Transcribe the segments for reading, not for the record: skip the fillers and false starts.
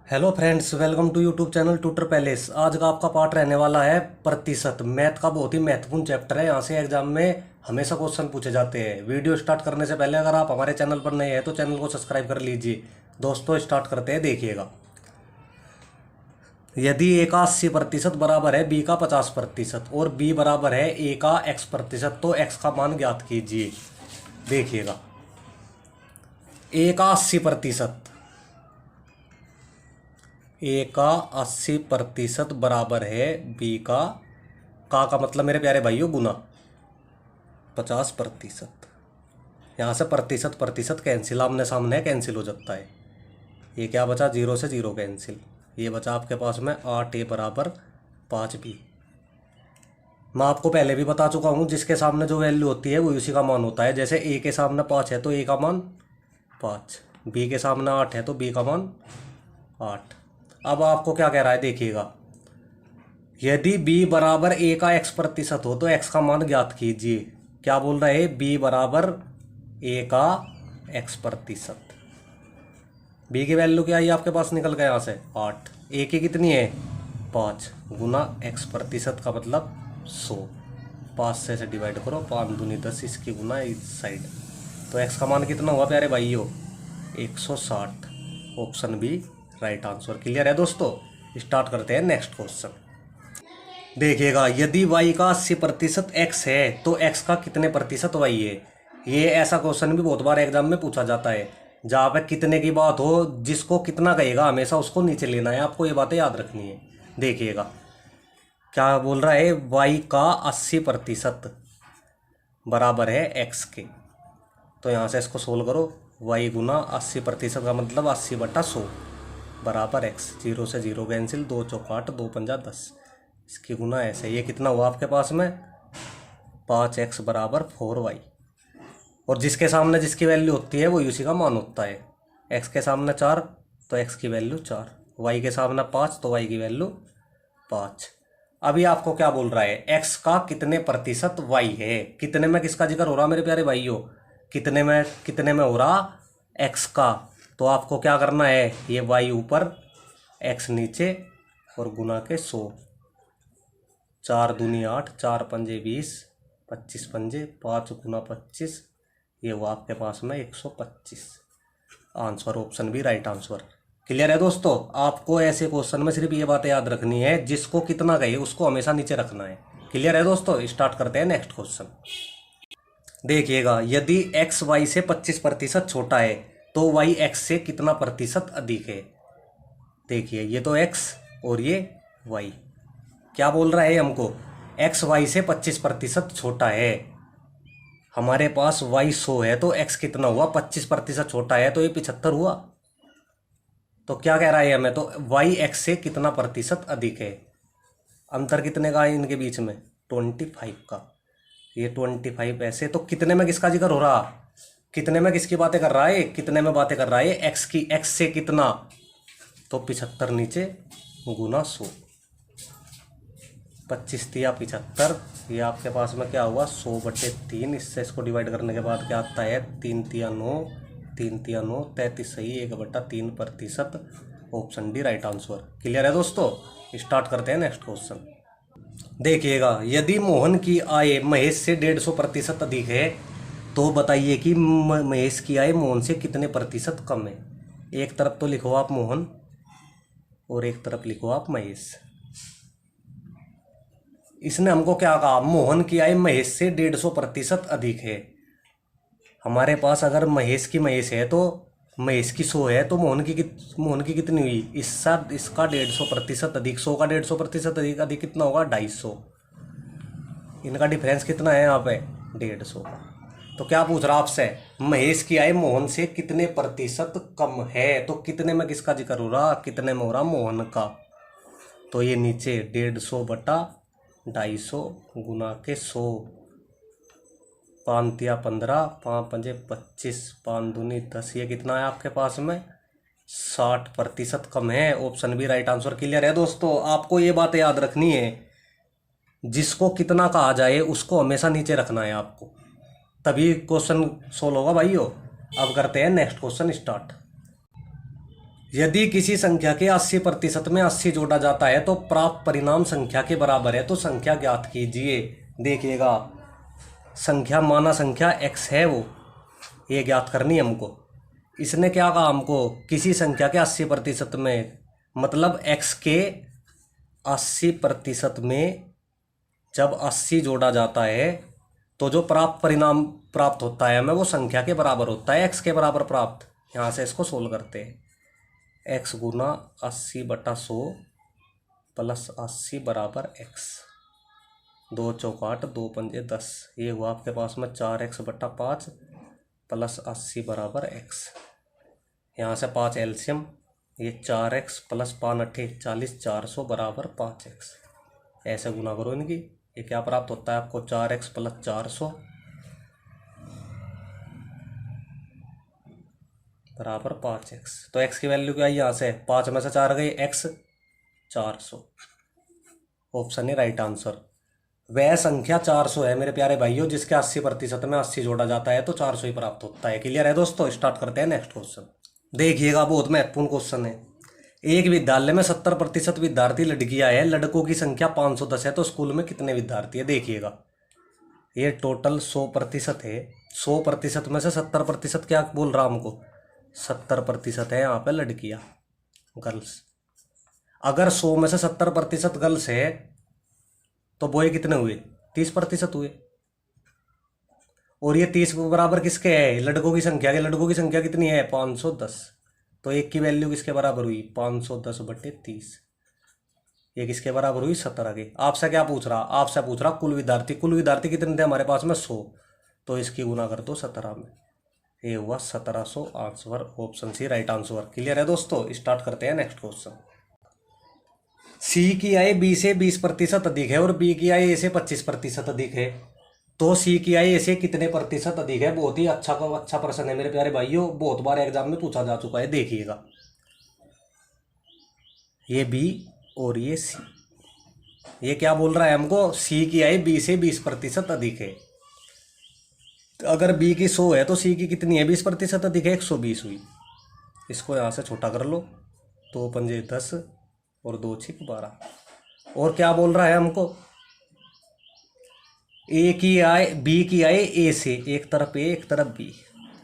Hello friends, welcome to YouTube channel Tutor Palace. आज का आपका पार्ट रहने वाला है प्रतिशत। मैथ का बहुत ही महत्वपूर्ण चैप्टर है। यहाँ से एग्जाम में हमेशा क्वेश्चन पूछे जाते हैं। वीडियो स्टार्ट करने से पहले अगर आप हमारे चैनल पर नए हैं तो चैनल को सब्सक्राइब कर लीजिए। दोस्तों स्टार्ट करते हैं। देखिएगा, यदि ए का 80% बराबर है बी का 50% और बी बराबर है ए का x%, तो x का मान ज्ञात कीजिए। देखिएगा, ए का 80%, ए का 80% बराबर है बी का मतलब मेरे प्यारे भाइयों गुना 50%। यहाँ से प्रतिशत प्रतिशत कैंसिल, आमने सामने कैंसिल हो जाता है। ये क्या बचा, 0 से 0 कैंसिल। ये बचा आपके पास में 8 ए बराबर 5 बी। मैं आपको पहले भी बता चुका हूँ, जिसके सामने जो वैल्यू होती है वो उसी का मान होता है। जैसे ए के सामने 5 है तो ए का मान 5, बी के सामने 8 है तो बी का मान 8। अब आपको क्या कह रहा है, देखिएगा, यदि b बराबर a का x% हो तो x का मान ज्ञात कीजिए। क्या बोल रहा है, b बराबर a का x%। b की वैल्यू क्या आई आपके पास निकल गया यहाँ से 8, a की कितनी है 5 गुना x% का मतलब 100। 5 से डिवाइड करो, 5 दूनी 10, इसकी गुना इस साइड, तो x का मान कितना हुआ प्यारे भाइयों 160। Option B right answer. Clear है दोस्तों। स्टार्ट करते हैं नेक्स्ट क्वेश्चन। देखिएगा, यदि y का 80% x है तो x का कितने प्रतिशत y है। ये ऐसा क्वेश्चन भी बहुत बार एग्जाम में पूछा जाता है, जहाँ पे कितने की बात हो, जिसको कितना कहेगा हमेशा उसको नीचे लेना है। आपको ये बातें याद रखनी है। देखिएगा क्या बोल रहा है, y का 80% बराबर है x के, तो यहाँ से इसको सोल्व करो। y गुना 80% का मतलब 80/100 बराबर x। 0 से 0 कैंसिल, 2 चौक 8, 2 पंजा 10, इसकी गुना ऐसे। ये कितना हुआ आपके पास में 5x बराबर 4y। और जिसके सामने जिसकी वैल्यू होती है वो उसी का मान होता है। x के सामने 4 तो x की वैल्यू 4, y के सामने 5 तो y की वैल्यू 5। अभी आपको क्या बोल रहा है, x का कितने प्रतिशत y है। कितने में किसका जिक्र हो रहा मेरे प्यारे भाइयों, कितने में हो रहा x का। तो आपको क्या करना है, ये y ऊपर x नीचे और गुना के 100। 4 दूनी 8, 4 पंजे 20, 25 पंजे 5 गुना 25, ये हुआ आपके पास में 125। आंसर ऑप्शन भी राइट आंसर। क्लियर है दोस्तों। आपको ऐसे क्वेश्चन में सिर्फ ये बातें याद रखनी है, जिसको कितना कहे उसको हमेशा नीचे रखना है। क्लियर है दोस्तों। स्टार्ट करते हैं नेक्स्ट क्वेश्चन। देखिएगा, यदि x y से 25% छोटा है तो y x से कितना प्रतिशत अधिक है। देखिए, ये तो x और ये y। क्या बोल रहा है हमको, x y से 25% छोटा है। हमारे पास y 100 है तो x कितना हुआ 25% छोटा है तो ये 75 हुआ। तो क्या कह रहा है हमें, तो y x से कितना प्रतिशत अधिक है। अंतर कितने का है इनके बीच में, 25 का। ये 25 ऐसे, तो कितने में किसका जिक्र हो रहा, कितने में किसकी बातें कर रहा है, कितने में बातें कर रहा है x की। x से कितना, तो 75 नीचे गुना 100, 25 तिया 75। ये आपके पास में क्या हुआ 100/3। इससे इसको डिवाइड करने के बाद क्या आता है, 3 तिया 9, 3 तिया 9, 33 सही, 1/3%। Option D right answer. Clear है दोस्तों। स्टार्ट करते हैं नेक्स्ट क्वेश्चन। देखिएगा, यदि मोहन की आय महेश से 150% अधिक है तो बताइए कि महेश की आय मोहन से कितने प्रतिशत कम है। एक तरफ तो लिखो आप मोहन और एक तरफ लिखो आप महेश। इसने हमको क्या कहा, मोहन की आय महेश से 150% अधिक है। हमारे पास अगर महेश है तो महेश की 100 है तो मोहन की कितनी हुई, इसका 150% अधिक। 100 का 150% अधिक अधिक कितना होगा 250। इनका डिफरेंस कितना है यहाँ पे 150 का। तो क्या पूछ रहा आपसे, महेश की आय मोहन से कितने प्रतिशत कम है। तो कितने में किसका जिक्र हो रहा, कितने में हो रहा मोहन का। तो ये नीचे 150/250 गुना के 100, 5 तिया 15, 5 पंजे 25, 5 दूनी 10, ये कितना है आपके पास में 60% कम है। ऑप्शन भी राइट आंसर। क्लियर है दोस्तों। आपको ये बात याद रखनी है, जिसको कितना कहा जाए उसको हमेशा नीचे रखना है आपको, तभी क्वेश्चन सोल्व होगा भाइयों। अब करते हैं नेक्स्ट क्वेश्चन स्टार्ट। यदि किसी संख्या के 80% में 80 जोड़ा जाता है तो प्राप्त परिणाम संख्या के बराबर है। तो संख्या ज्ञात कीजिए। देखिएगा, संख्या माना संख्या x है, वो ये ज्ञात करनी है हमको। इसने क्या कहा हमको, किसी संख्या के 80% में, मतलब x के 80% में जब 80 जोड़ा जाता है तो जो प्राप्त परिणाम प्राप्त होता है हमें, वो संख्या के बराबर होता है, x के बराबर प्राप्त। यहाँ से इसको सोल्व करते हैं। x गुना 80/100 प्लस 80 बराबर x। 2 चौक 8, 2 पंजे 10। ये हुआ आपके पास में 4x/5 प्लस 80 बराबर x। यहाँ से 5 एलसीएम, ये 4x प्लस 5 8 40, 400 बराबर 5x। ऐसे गुना करो इनकी, ये क्या प्राप्त होता है आपको, 4x प्लस 400 बराबर 5x। तो x की वैल्यू क्या है, यहाँ से 5 में से 4 गई, x 400। ऑप्शन है राइट आंसर। वह संख्या 400 है मेरे प्यारे भाइयों, जिसके 80% में 80 जोड़ा जाता है तो 400 ही प्राप्त होता है। क्लियर है दोस्तों? स्टार्ट करते हैं नेक्स्ट क्वेश्चन। देखिएगा, बहुत महत्वपूर्ण क्वेश्चन है। एक विद्यालय में 70% विद्यार्थी लड़कियां है, लड़कों की संख्या 510 है, तो स्कूल में कितने विद्यार्थी है? देखिएगा, ये टोटल 100% है। 100% में से 70% क्या बोल रहा हमको, 70% है यहाँ पे लड़कियां, गर्ल्स। अगर 100 में से 70% गर्ल्स है तो बॉय कितने हुए, 30% हुए। और ये 30 के बराबर किसके है, लड़कों की संख्या के। लड़कों की संख्या कितनी है, 510। तो एक की वैल्यू किसके बराबर हुई, 510/30। ये किसके बराबर हुई, 17 के। आपसे क्या पूछ रहा, आपसे पूछ रहा कुल विद्यार्थी। कुल विद्यार्थी कितने थे हमारे पास में, 100। तो इसकी गुना कर दो 17 में, ये हुआ 1700 answer. Option C right answer. Clear है दोस्तों? स्टार्ट करते हैं नेक्स्ट क्वेश्चन। सी की आय बी से 20% अधिक है और बी की आय ए से 25% अधिक है, तो सी की आय ए से कितने प्रतिशत अधिक है? बहुत ही अच्छा प्रश्न है मेरे प्यारे भाइयों, बहुत बार एग्जाम में पूछा जा चुका है। देखिएगा, ये बी और ये सी, ये क्या बोल रहा है हमको, सी की आय बी से 20% अधिक है। तो अगर बी की 100 है तो सी की कितनी है, 20% अधिक है, 120 हुई। इसको यहाँ से छोटा कर लो, 2 पंजे 10 और 2 छिक 12। और क्या बोल रहा है हमको, ए की आय, बी की आय ए से, एक तरफ ए एक तरफ बी,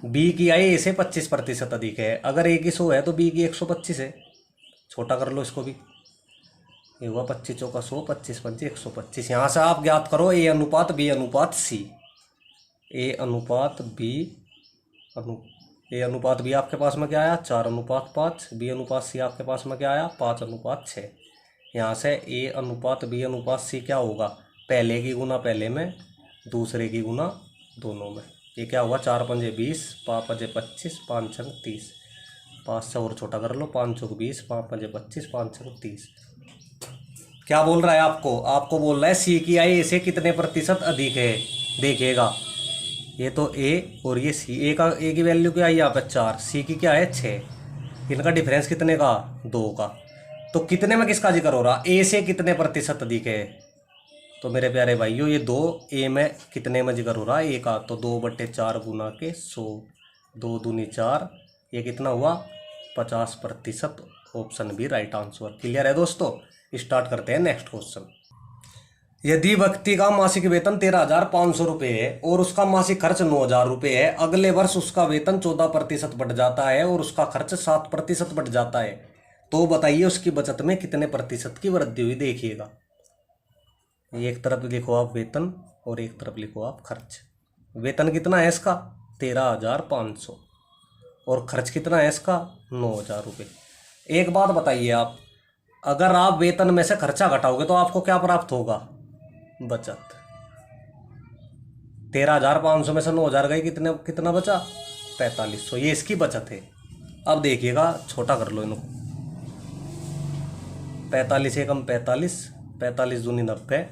बी की आय ए से 25% अधिक है। अगर ए की 100 है तो बी की 125 है। छोटा कर लो इसको भी, ये हुआ 25 चौका 100, 25 पंजे 125। यहाँ से आप ज्ञात करो ए अनुपात बी अनुपात सी। ए अनुपात बी ए अनुपात बी आपके पास में क्या आया, 4:5। बी अनुपात सी आपके पास में क्या आया, 5:6। यहाँ से ए अनुपात बी अनुपात सी क्या होगा, पहले की गुना पहले में, दूसरे की गुना दोनों में। ये क्या हुआ, 4 पंजे 20, 5 पंजे 25, 5 छंग 30। 5 से और छोटा कर लो, 5 चौक 20, 5 पंजे 25, 5 छंग 30। क्या बोल रहा है आपको बोल रहा है सी की आय ए से कितने प्रतिशत अधिक है। देखिएगा, ये तो ए और ये सी। ए की वैल्यू क्या है यहाँ पे 4, सी की क्या है 6। इनका डिफरेंस कितने का, 2 का। तो कितने में किसका जिक्र हो रहा, ए से कितने प्रतिशत अधिक है। तो मेरे प्यारे भाइयों, ये 2 ए में कितने में जिक्र हो रहा है, ए का। तो 2/4 गुना के 100, 2 दूनी 4, ये कितना हुआ, 50%। ऑप्शन भी राइट आंसर। क्लियर है दोस्तों? स्टार्ट करते हैं नेक्स्ट क्वेश्चन। यदि व्यक्ति का मासिक वेतन 13,500 रुपये है और उसका मासिक खर्च 9,000 रुपये है, अगले वर्ष उसका वेतन 14% बढ़ जाता है और उसका खर्च 7% बढ़ जाता है, तो बताइए उसकी बचत में कितने प्रतिशत की वृद्धि हुई। देखिएगा, एक तरफ लिखो आप वेतन और एक तरफ लिखो आप खर्च। वेतन कितना है इसका, 13,500, और खर्च कितना है इसका, 9,000 रुपये। एक बात बताइए आप, अगर आप वेतन में से खर्चा घटाओगे तो आपको क्या प्राप्त होगा, बचत। 13,500 में से 9,000 गई, कितना बचा, 4,500। ये इसकी बचत है। अब देखिएगा, छोटा कर लो इनको, 45 एकम 45, 45 दूनी 90,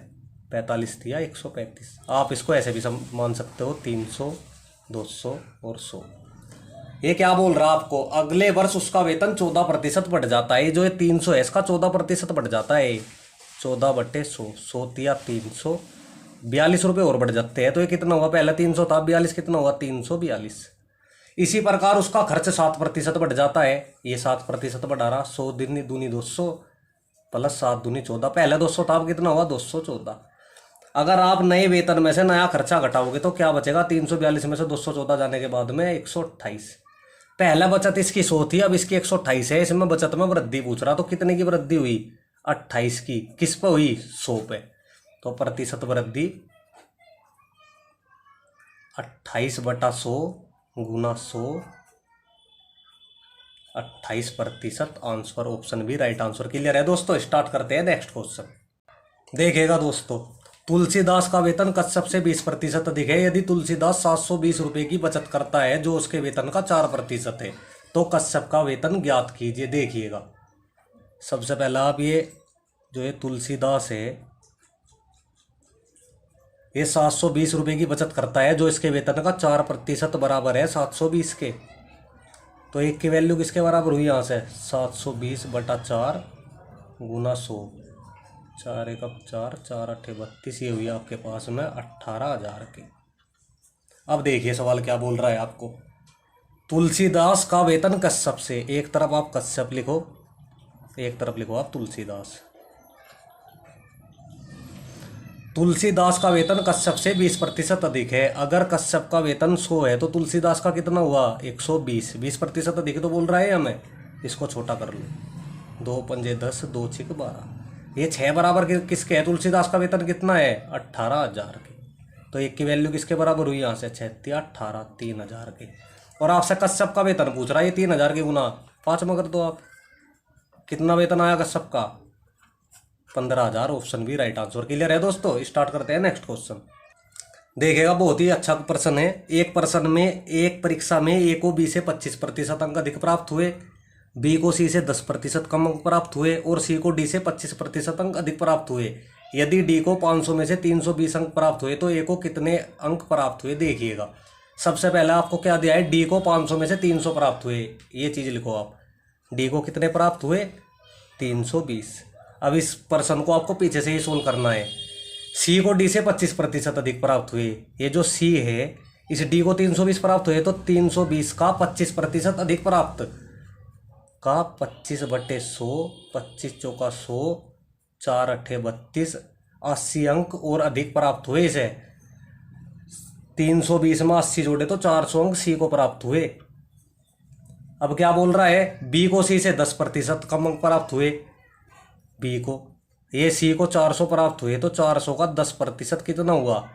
45 दिया 135। आप इसको ऐसे भी मान सकते हो, 300, 200 और 100। ये क्या बोल रहा है आपको, अगले वर्ष उसका वेतन 14% बढ़ जाता है। जो ये 300 है, इसका 14% बढ़ जाता है। 14/100, 100 दिया 300, 42 रुपये और बढ़ जाते हैं। तो ये कितना हुआ, पहले 300 था, 42 कितना हुआ, 342। इसी प्रकार उसका खर्च 7% बढ़ जाता है। ये 7% बढ़ा रहा, 100 दूनी 200 प्लस 7 दूनी 14, पहले 200 था, अब कितना हुआ 214। अगर आप नए वेतन में से नया खर्चा घटाओगे तो क्या बचेगा, 342 में से 214 जाने के बाद में 128। पहला बचत इसकी 100 थी, अब इसकी 128 है। इसमें बचत में वृद्धि पूछ रहा, तो कितने की वृद्धि हुई, 28 की। किस पे हुई, 100 पे। तो प्रतिशत वृद्धि 28/100 गुना 100, 28%। Answer option B right answer. Clear है दोस्तों। स्टार्ट करते हैं नेक्स्ट क्वेश्चन। देखिएगा दोस्तों, तुलसीदास का वेतन कश्यप से 20% अधिक है। यदि तुलसीदास 720 रुपए की बचत करता है जो उसके वेतन का 4% है, तो कश्यप का वेतन ज्ञात कीजिए। देखिएगा, सबसे पहला आप ये जो ये तुलसीदास है, ये 720 रुपए की बचत करता है जो इसके वेतन का 4% बराबर है 720 के। तो एक की वैल्यू किसके बराबर हुई यहाँ से, 720/4 गुना 100, 4 एक 4, 4 8 32, ये हुई आपके पास में 18,000 की। अब देखिए सवाल क्या बोल रहा है आपको। तुलसीदास का वेतन कश्यप से, एक तरफ आप कश्यप लिखो, एक तरफ लिखो आप तुलसीदास। तुलसीदास का वेतन कश्यप से 20% अधिक है। अगर कश्यप का वेतन 100 है तो तुलसीदास का कितना हुआ, 120। 20% अधिक तो बोल रहा है हमें, इसको छोटा कर लो, 2 पंजे 10, 2 छिक 12। ये 6 बराबर किसके है, तुलसीदास का वेतन कितना है, 18,000 के। तो एक की वैल्यू किसके बराबर हुई यहाँ से, 6 18, 3,000 के। और आपसे कश्यप का वेतन पूछ रहा है, ये 3,000 के गुना 5 में कर दो आप। कितना वेतन आया कश्यप का, 15,000। ऑप्शन भी राइट आंसर। क्लियर है दोस्तों। स्टार्ट करते हैं नेक्स्ट क्वेश्चन। देखिएगा, बहुत ही अच्छा प्रश्न है। एक प्रश्न में, एक परीक्षा में ए को बी से 25% अंक अधिक प्राप्त हुए, बी को सी से 10% कम अंक प्राप्त हुए और सी को डी से 25% अंक अधिक प्राप्त हुए। यदि डी को 500 में से 320 अंक प्राप्त हुए तो ए को कितने अंक प्राप्त हुए। देखिएगा, सबसे पहले आपको क्या दिया है, डी को 500 में से 300 प्राप्त हुए, ये चीज़ लिखो आप। डी को कितने प्राप्त हुए, 320। अब इस प्रश्न को आपको पीछे से ही सोल्व करना है। सी को डी से 25% अधिक प्राप्त हुए, ये जो सी है इस डी को 320 प्राप्त हुए, तो 320 का 25% अधिक प्राप्त का 25/100, 25 चौका 100, 4 8 32, 80 अंक और अधिक प्राप्त हुए इसे। 320 में 80 जोड़े तो 400 अंक सी को प्राप्त हुए। अब क्या बोल रहा है, बी को सी से 10% कम अंक प्राप्त हुए। बी को, ये सी को 400 प्राप्त हुए, तो 400 का 10% कितना हुआ,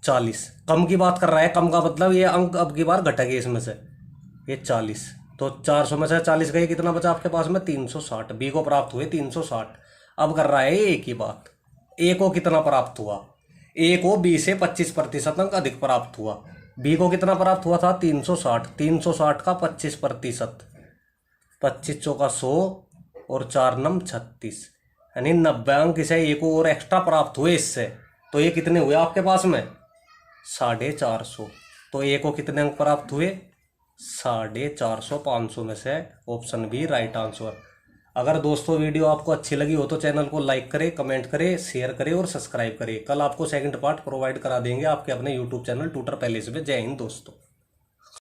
40। कम की बात कर रहा है, कम का मतलब ये अंक अब की बार घटेंगे इसमें से, ये 40। तो 400 में से 40 गए, कितना बचा आपके पास में, 360। बी को प्राप्त हुए 360। अब कर रहा है ए की बात। ए को कितना प्राप्त हुआ, ए को बी से 25% अंक अधिक प्राप्त हुआ। बी को कितना प्राप्त हुआ था, 360। 360 का 25%, 25 चौका 100 और 4 9 36, यानी 90 अंक इसे ए को और एक्स्ट्रा प्राप्त हुए इससे। तो ये कितने हुए आपके पास में, 450। तो ए को कितने अंक प्राप्त हुए, 450। 500 में से ऑप्शन बी राइट आंसर। अगर दोस्तों वीडियो आपको अच्छी लगी हो तो चैनल को लाइक करें, कमेंट करें, शेयर करें और सब्सक्राइब करें। कल आपको सेकंड पार्ट प्रोवाइड करा देंगे आपके अपने यूट्यूब चैनल ट्यूटर पैलेस में। जय हिंद दोस्तों।